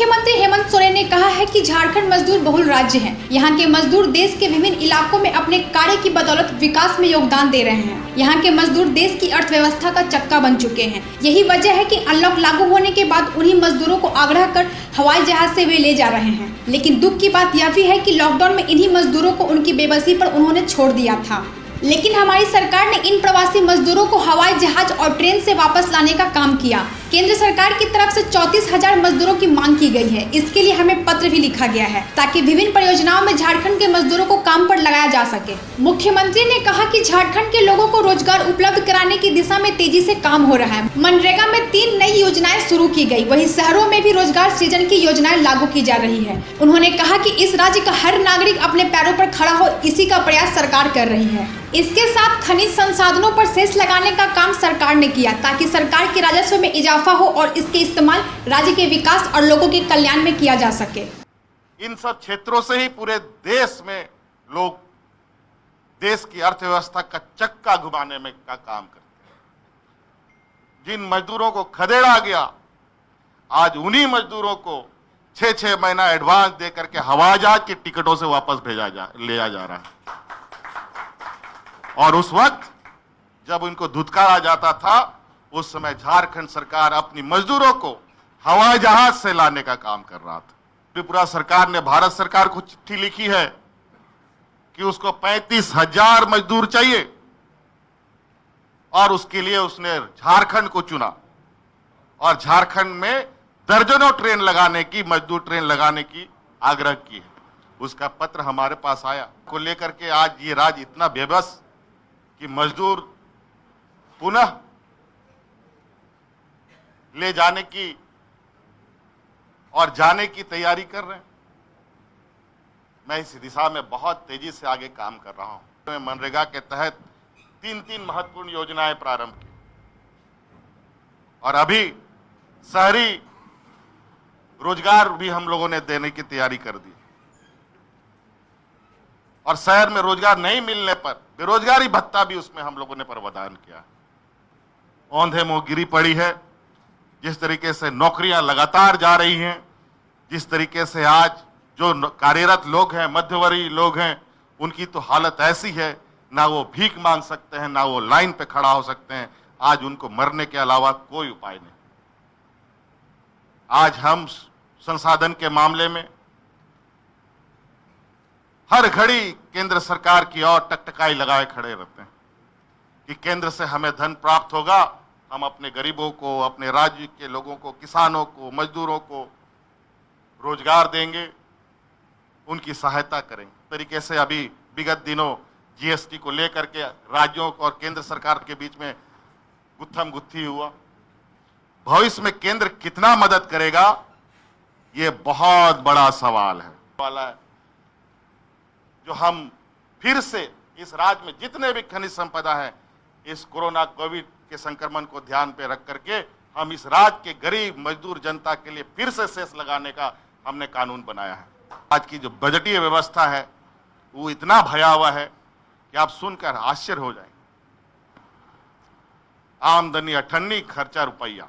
मुख्यमंत्री हेमंत सोरेन ने कहा है कि झारखंड मजदूर बहुल राज्य है। यहाँ के मजदूर देश के विभिन्न इलाकों में अपने कार्य की बदौलत विकास में योगदान दे रहे हैं। यहाँ के मजदूर देश की अर्थव्यवस्था का चक्का बन चुके हैं। यही वजह है कि अनलॉक लागू होने के बाद उन्हीं मजदूरों को आग्रह कर हवाई जहाज से वे ले जा रहे हैं। लेकिन दुख की बात यह भी है कि लॉकडाउन में इन्हीं मजदूरों को उनकी बेबसी पर उन्होंने छोड़ दिया था। लेकिन हमारी सरकार ने इन प्रवासी मजदूरों को हवाई जहाज और ट्रेन से वापस लाने का काम किया। केंद्र सरकार की तरफ से 34,000 मजदूरों की मांग की गई है। इसके लिए हमें पत्र भी लिखा गया है ताकि विभिन्न परियोजनाओं में झारखंड के मजदूरों को काम पर लगाया जा सके। मुख्यमंत्री ने कहा कि झारखंड के लोगों को रोजगार उपलब्ध कराने की दिशा में तेजी से काम हो रहा है। मनरेगा में 3 नई योजनाएं शुरू की गई, वहीं शहरों में भी रोजगार सृजन की योजनाएं लागू की जा रही है। उन्होंने कहा कि इस राज्य का हर नागरिक अपने पैरों पर खड़ा हो, इसी का प्रयास सरकार कर रही है। इसके साथ खनिज संसाधनों पर सेस लगाने का काम सरकार ने किया ताकि सरकार के राजस्व में इजाफा हो और इसके इस्तेमाल राज्य के विकास और लोगों के कल्याण में किया जा सके। इन सब क्षेत्रों से ही पूरे देश में लोग देश की अर्थव्यवस्था का चक्का घुमाने में का काम करते हैं। जिन मजदूरों को खदेड़ा गया, आज उन्हीं मजदूरों को 6-6 महीना एडवांस दे करके हवाई जहाज की टिकटों से वापस लिया जा रहा है। और उस वक्त जब उनको धुतकारा जाता था, उस समय झारखंड सरकार अपनी मजदूरों को हवाई जहाज से लाने का काम कर रहा था। त्रिपुरा सरकार ने भारत सरकार को चिट्ठी लिखी है कि उसको 35,000 मजदूर चाहिए और उसके लिए उसने झारखंड को चुना और झारखंड में दर्जनों ट्रेन लगाने की, मजदूर ट्रेन लगाने की आग्रह की है। उसका पत्र हमारे पास आया को लेकर के आज ये राज्य इतना बेबस कि मजदूर पुनः ले जाने की और जाने की तैयारी कर रहे हैं। मैं इस दिशा में बहुत तेजी से आगे काम कर रहा हूं। मैं मनरेगा के तहत 3 महत्वपूर्ण योजनाएं प्रारंभ की और अभी शहरी रोजगार भी हम लोगों ने देने की तैयारी कर दी और शहर में रोजगार नहीं मिलने पर बेरोजगारी भत्ता भी उसमें हम लोगों ने प्रावधान किया। औंधे मुंह गिरी पड़ी है। जिस तरीके से नौकरियां लगातार जा रही हैं, जिस तरीके से आज जो कार्यरत लोग हैं, मध्यवर्गीय लोग हैं, उनकी तो हालत ऐसी है, ना वो भीख मांग सकते हैं, ना वो लाइन पे खड़ा हो सकते हैं। आज उनको मरने के अलावा कोई उपाय नहीं। आज हम संसाधन के मामले में हर घड़ी केंद्र सरकार की ओर टकटकाई लगाए खड़े रहते हैं कि केंद्र से हमें धन प्राप्त होगा, हम अपने गरीबों को, अपने राज्य के लोगों को, किसानों को, मजदूरों को रोजगार देंगे, उनकी सहायता करेंगे। तरीके से अभी विगत दिनों जीएसटी को लेकर के राज्यों और केंद्र सरकार के बीच में गुत्थम गुत्थी हुआ। भविष्य में केंद्र कितना मदद करेगा, ये बहुत बड़ा सवाल है वाला है। जो हम फिर से इस राज्य में जितने भी खनिज संपदा है, इस कोरोना कोविड के संक्रमण को ध्यान पे रख करके हम इस राज्य के गरीब मजदूर जनता के लिए फिर से सेस लगाने का हमने कानून बनाया है। आज की जो बजटीय व्यवस्था है वो इतना भयावह है कि आप सुनकर आश्चर्य हो जाएंगे। आमदनी 98, खर्चा रुपया।